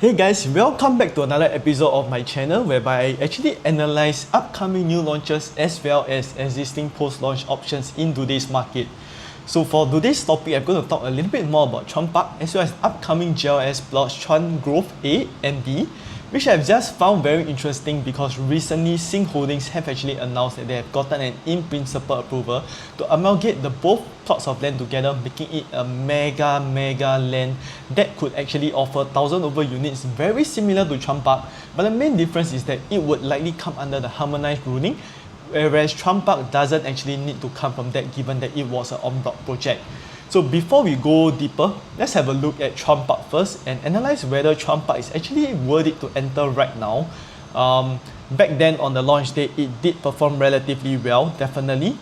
Hey guys, welcome back to another episode of my channel whereby I actually analyze upcoming new launches as well as existing post-launch options in today's market. So for today's topic, I'm going to talk a little bit more about Chuan Park as well as upcoming GLS plots Chuan Grove A and B, which I've just found very interesting because recently Sing Holdings have actually announced that they have gotten an in-principle approval to amalgamate the both plots of land together, making it a mega land that could actually offer 1,000 over units, very similar to Chuan Park. But the main difference is that it would likely come under the harmonized ruling, whereas Chuan Park doesn't actually need to come from that given that it was an en bloc project. So before we go deeper, let's have a look at Chuan Park first and analyze whether Chuan Park is actually worth it to enter right now. Back then on the launch day, it did perform relatively well, definitely.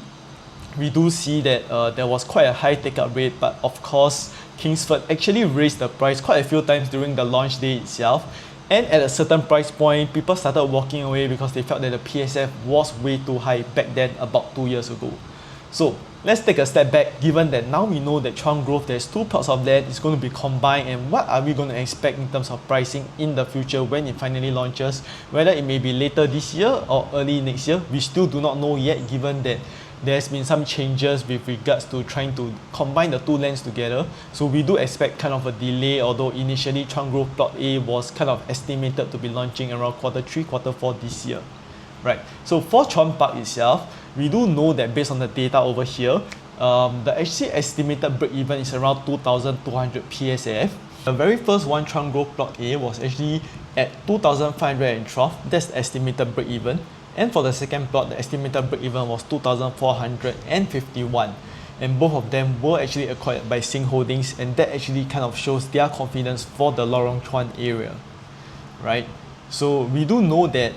We do see that there was quite a high take-up rate, but of course, Kingsford actually raised the price quite a few times during the launch day itself. And at a certain price point, people started walking away because they felt that the PSF was way too high back then, about 2 years ago. So let's take a step back, given that now we know that Chuan Grove, there's two plots of land, it's going to be combined, and what are we going to expect in terms of pricing in the future when it finally launches, whether it may be later this year or early next year, we still do not know yet, given that there's been some changes with regards to trying to combine the two lands together. So we do expect kind of a delay, although initially Chuan Grove Plot A was kind of estimated to be launching around Q3, Q4 this year. Right. So for Chuan Park itself, we do know that based on the data over here, the actually estimated break-even is around 2,200 PSF. The very first one, Chuan Grove Plot A, was actually at 2,512. That's the estimated break-even. And for the second plot, the estimated break-even was 2,451. And both of them were actually acquired by Sing Holdings, and that actually kind of shows their confidence for the Lorong Chuan area. Right? So we do know that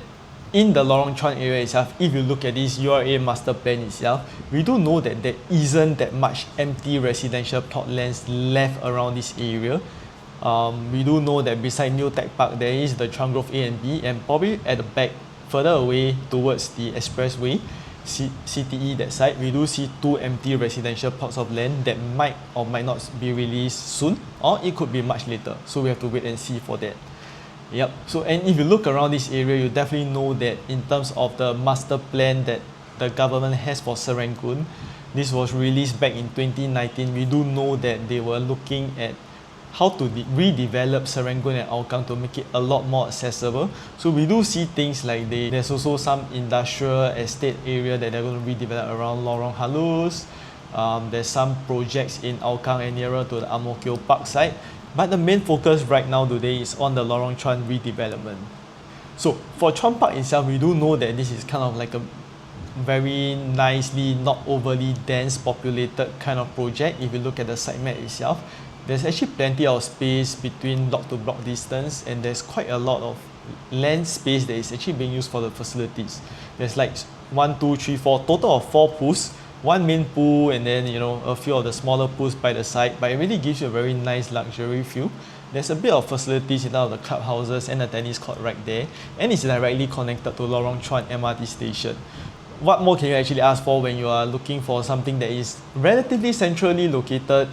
in the Lorong Chuan area itself, if you look at this URA master plan itself, we do know that there isn't that much empty residential plot lands left around this area. We do know that beside New Tech Park, there is the Chuan Grove A and B, and probably at the back, further away towards the expressway, CTE that side, we do see two empty residential plots of land that might or might not be released soon, or it could be much later. So we have to wait and see for that. Yep. So, and if you look around this area, you definitely know that in terms of the master plan that the government has for Serangoon, this was released back in 2019. We do know that they were looking at how to redevelop Serangoon and Hougang to make it a lot more accessible. So we do see things like there's also some industrial estate area that they're going to redevelop around Lorong Halus. There's some projects in Hougang and nearer to the Ang Mo Kio Park side. But the main focus right now today is on the Lorong Chuan redevelopment. So for Chuan Park itself, we do know that this is kind of like a very nicely, not overly dense populated kind of project. If you look at the site map itself, there's actually plenty of space between block to block distance, and there's quite a lot of land space that is actually being used for the facilities. There's like 1, 2, 3, 4, total of 4 pools, one main pool, and then a few of the smaller pools by the side, but it really gives you a very nice luxury feel. There's a bit of facilities in all of the clubhouses and the tennis court right there, and it's directly connected to Lorong Chuan MRT station. What more can you actually ask for when you are looking for something that is relatively centrally located,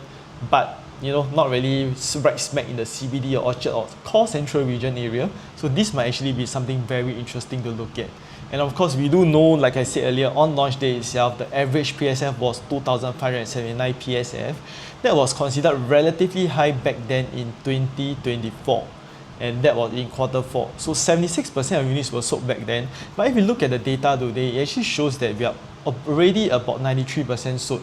but not really right smack in the CBD or Orchard or core central region area? So this might actually be something very interesting to look at. And of course, we do know, like I said earlier, on launch day itself, the average PSF was 2,579 PSF. That was considered relatively high back then in 2024. And that was in Q4. So 76% of units were sold back then. But if you look at the data today, it actually shows that we are already about 93% sold.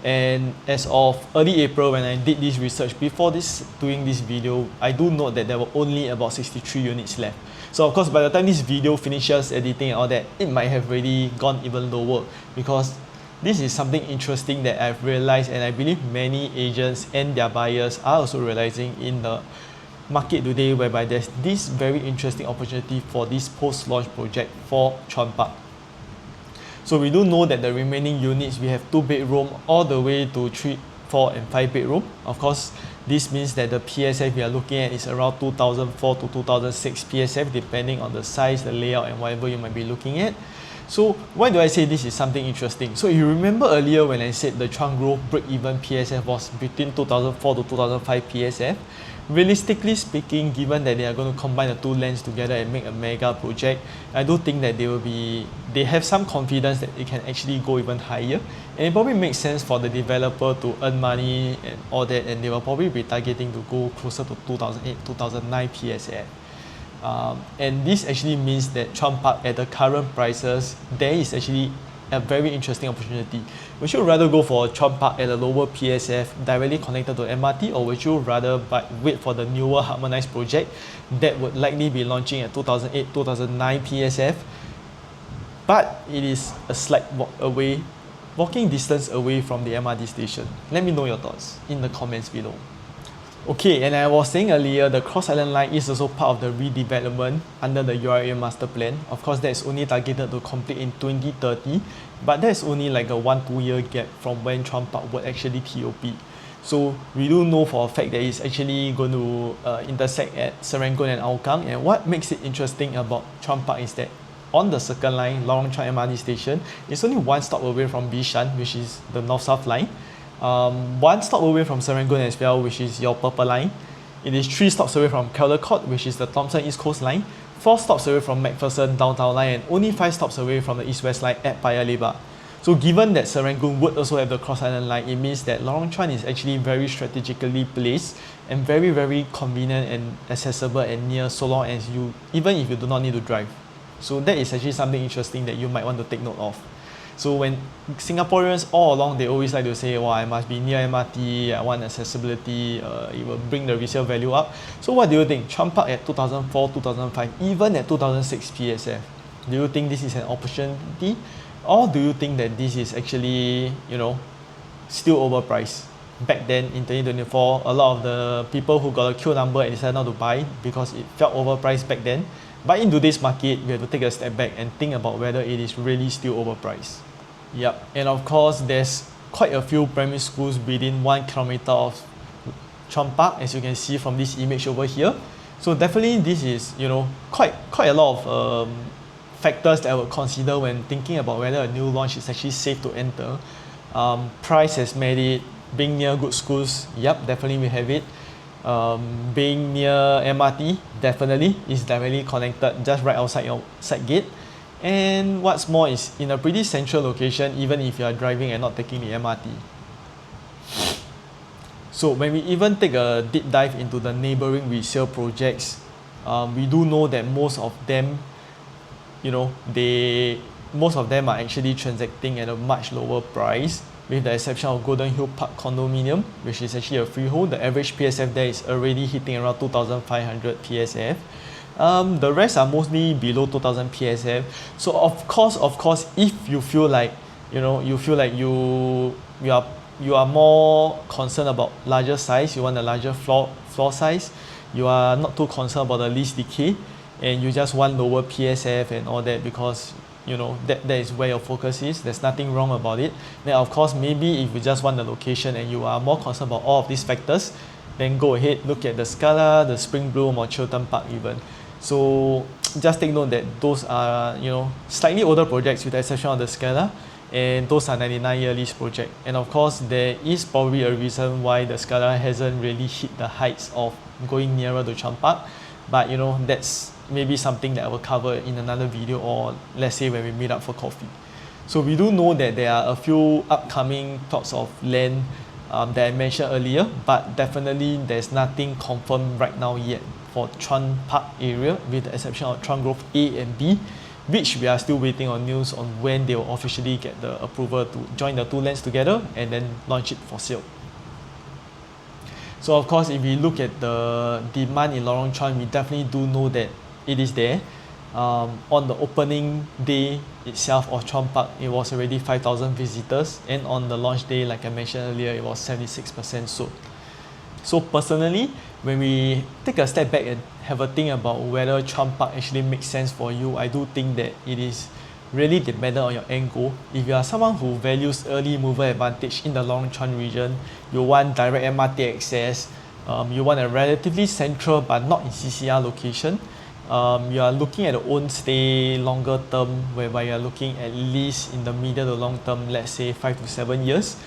And as of early April, when I did this research before doing this video, I do note that there were only about 63 units left. So of course, by the time this video finishes editing and all that, it might have already gone even lower, because this is something interesting that I've realized, and I believe many agents and their buyers are also realizing in the market today, whereby there's this very interesting opportunity for this post-launch project for Chuan Park. So we do know that the remaining units, we have 2-bedroom all the way to 3, 4 and 5-bedroom. Of course, this means that the PSF we are looking at is around 2004 to 2006 PSF, depending on the size, the layout, and whatever you might be looking at. So why do I say this is something interesting? So you remember earlier when I said the Chuan Grove break-even PSF was between 2004 to 2005 PSF? Realistically speaking, given that they are going to combine the two lands together and make a mega project, I do think that they have some confidence that it can actually go even higher, and it probably makes sense for the developer to earn money and all that, and they will probably be targeting to go closer to 2008, 2009 PSF. And this actually means that Chuan Park at the current prices, there is actually a very interesting opportunity. Would you rather go for Chuan Park at a lower PSF directly connected to MRT, or would you rather wait for the newer harmonized project that would likely be launching at 2008, 2009 PSF, but it is a slight walking distance away from the MRT station? Let me know your thoughts in the comments below. Okay, and I was saying earlier, the Cross Island Line is also part of the redevelopment under the URA master plan. Of course, that is only targeted to complete in 2030, but that's only like a 1-2 year gap from when Chuan Park would actually TOP. So we do know for a fact that it's actually going to intersect at Serangoon and Hougang. And what makes it interesting about Chuan Park is that on the Circle Line, Lorong Chuan MRT station, it's only one stop away from Bishan, which is the North-South line. One stop away from Serangoon as well, which is your Purple Line. It is 3 stops away from Caldecott, which is the Thomson East Coast Line, 4 stops away from MacPherson Downtown Line, and only 5 stops away from the East-West Line at Paya Lebar. So given that Serangoon would also have the Cross Island Line, it means that Lorong Chuan is actually very strategically placed and very, very convenient and accessible and near, so long as even if you do not need to drive. So that is actually something interesting that you might want to take note of. So when Singaporeans all along, they always like to say, well, I must be near MRT, I want accessibility, it will bring the resale value up. So what do you think? Chuan Park at 2004, 2005, even at 2006 PSF, do you think this is an opportunity? Or do you think that this is actually, still overpriced? Back then in 2024, a lot of the people who got a queue number and decided not to buy because it felt overpriced back then. But in today's market, we have to take a step back and think about whether it is really still overpriced. Yep, and of course, there's quite a few primary schools within 1 kilometer of Chuan Park, as you can see from this image over here. So definitely, this is quite a lot of factors that I would consider when thinking about whether a new launch is actually safe to enter. Price has made it. Being near good schools, yep, definitely we have it. Being near MRT, definitely is directly connected just right outside your side gate. And what's more is in a pretty central location, even if you are driving and not taking the MRT. So when we even take a deep dive into the neighboring resale projects, we do know that most of them are actually transacting at a much lower price, with the exception of Golden Hill Park Condominium, which is actually a freehold. The average PSF there is already hitting around 2,500 PSF. The rest are mostly below 2,000 PSF. So of course, if you feel like you are more concerned about larger size, you want a larger floor size, you are not too concerned about the lease decay, and you just want lower PSF and all that because that is where your focus is. There's nothing wrong about it. Then of course, maybe if you just want the location and you are more concerned about all of these factors, then go ahead, look at the Scala, the Spring Bloom, or Chiltern Park even. So just take note that those are slightly older projects with the exception of the Scala, and those are 99-year lease project. And of course, there is probably a reason why the Scala hasn't really hit the heights of going nearer to Chuan Park, but that's maybe something that I will cover in another video, or let's say when we meet up for coffee. So we do know that there are a few upcoming plots of land that I mentioned earlier, but definitely there's nothing confirmed right now yet for Chuan Park area, with the exception of Chuan Grove A and B, which we are still waiting on news on when they will officially get the approval to join the two lands together and then launch it for sale. So of course, if we look at the demand in Lorong Chuan, we definitely do know that it is there. On the opening day itself of Chuan Park, it was already 5,000 visitors, and on the launch day, like I mentioned earlier, it was 76% sold. So personally, when we take a step back and have a think about whether Chuan Park actually makes sense for you, I do think that it is really dependent on your end goal. If you are someone who values early mover advantage in the Lorong Chuan region, you want direct MRT access, you want a relatively central but not in CCR location, you are looking at the own stay longer term, whereby you are looking at least in the medium to long term, let's say 5 to 7 years,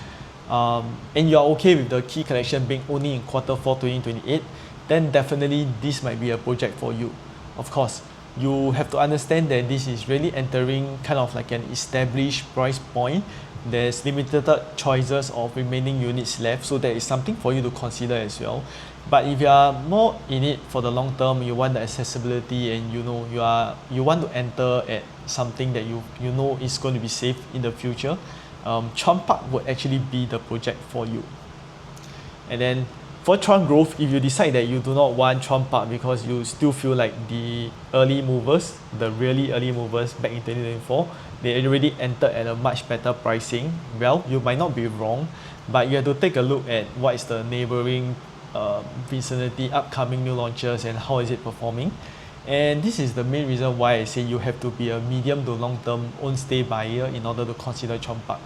and you are okay with the key collection being only in Q4 2028, then definitely this might be a project for you. Of course, you have to understand that this is really entering kind of like an established price point. There's limited choices of remaining units left, so there is something for you to consider as well. But if you are more in it for the long term, you want the accessibility, and you want to enter at something that you know is going to be safe in the future, Chuan Park would actually be the project for you. And then for Chuan Grove, if you decide that you do not want Chuan Park because you still feel like the early movers, the really early movers back in 2024, they already entered at a much better pricing, well, you might not be wrong, but you have to take a look at what is the neighboring vicinity, upcoming new launches, and how is it performing. And this is the main reason why I say you have to be a medium to long term own stay buyer in order to consider Chuan Park.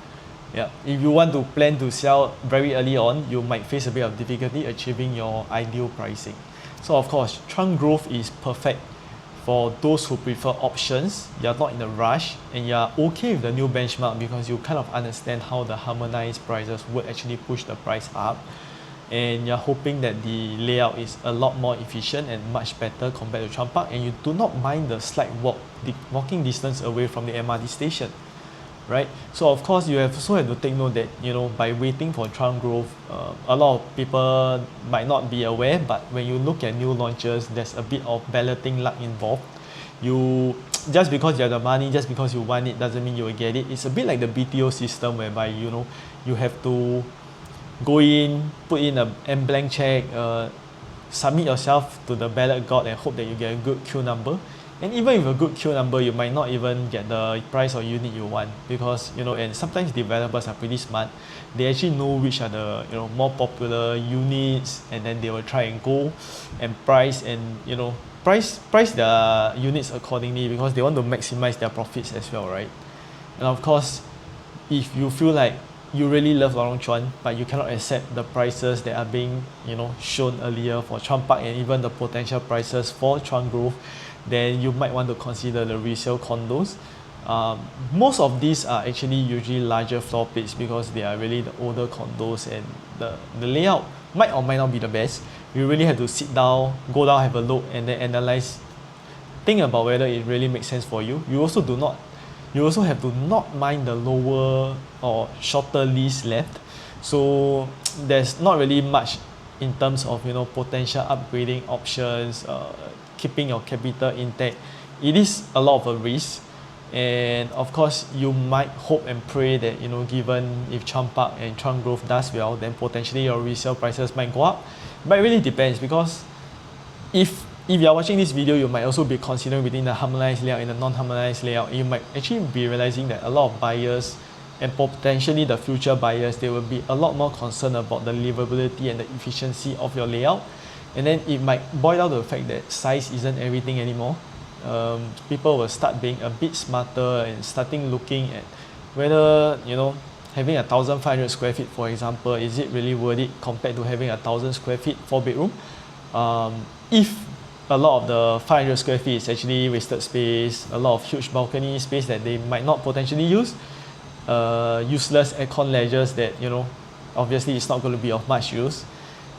Yeah, if you want to plan to sell very early on, you might face a bit of difficulty achieving your ideal pricing. So of course, Chuan Grove is perfect for those who prefer options. You're not in a rush, and you're okay with the new benchmark because you kind of understand how the harmonized prices would actually push the price up, and you're hoping that the layout is a lot more efficient and much better compared to Chuan Park, and you do not mind the slight walking distance away from the MRT station. Right? So of course you also have to take note that, you know, by waiting for Chuan Grove, a lot of people might not be aware, but when you look at new launches, there's a bit of balloting luck involved. You just because you have the money, just because you want it, doesn't mean you will get it. It's a bit like the BTO system, whereby, you know, you have to go in, put in a blank check, submit yourself to the ballot god, and hope that you get a good queue number. And even with a good queue number, you might not even get the price or unit you want, because, you know, and sometimes developers are pretty smart. They actually know which are the, you know, more popular units, and then they will try and go and price, and, you know, price their units accordingly, because they want to maximize their profits as well, right? And of course, if you feel like you really love Lorong Chuan, but you cannot accept the prices that are being, you know, shown earlier for Chuan Park, and even the potential prices for Chuan Grove, then you might want to consider the resale condos. Most of these are actually usually larger floor plates, because they are really the older condos, and the layout might or might not be the best. You really have to sit down, go down, have a look, and then analyze, think about whether it really makes sense for you. You also have to not mind the lower or shorter lease left. So there's not really much in terms of, you know, potential upgrading options, keeping your capital intact. It is a lot of a risk, and of course you might hope and pray that, you know, given if Chuan Park and Chuan Grove does well, then potentially your resale prices might go up. But it really depends, because if you are watching this video, you might also be considering between the harmonized layout and the non-harmonized layout. You might actually be realizing that a lot of buyers, and potentially the future buyers, they will be a lot more concerned about the livability and the efficiency of your layout. And then it might boil down to the fact that size isn't everything anymore. People will start being a bit smarter and starting looking at whether, you know, having 1,500 square feet, for example, is it really worth it compared to having 1,000 square feet 4-bedroom? If a lot of the 500 square feet is actually wasted space, a lot of huge balcony space that they might not potentially use, useless aircon ledgers that, you know, obviously it's not going to be of much use.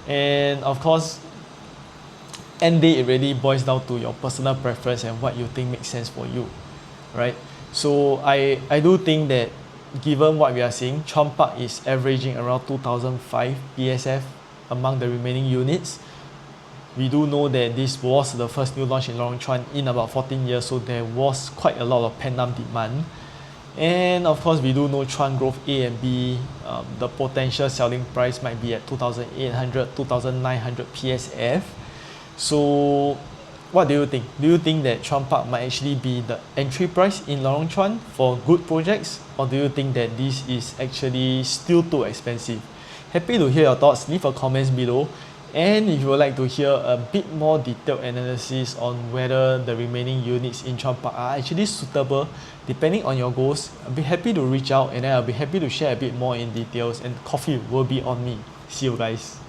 And of course, end day, it really boils down to your personal preference and what you think makes sense for you, right? So I do think that, given what we are seeing, Chuan Park is averaging around 2005 PSF among the remaining units. We do know that this was the first new launch in Lorong Chuan in about 14 years, so there was quite a lot of pent-up demand. And of course, we do know Chuan Grove A and B, the potential selling price might be at 2,800, 2,900 PSF. So what do you think? Do you think that Chuan Park might actually be the entry price in Lorong Chuan for good projects? Or do you think that this is actually still too expensive? Happy to hear your thoughts. Leave a comment below. And if you would like to hear a bit more detailed analysis on whether the remaining units in Chuan Park are actually suitable depending on your goals, I'll be happy to reach out, and then I'll be happy to share a bit more in details, and coffee will be on me. See you guys.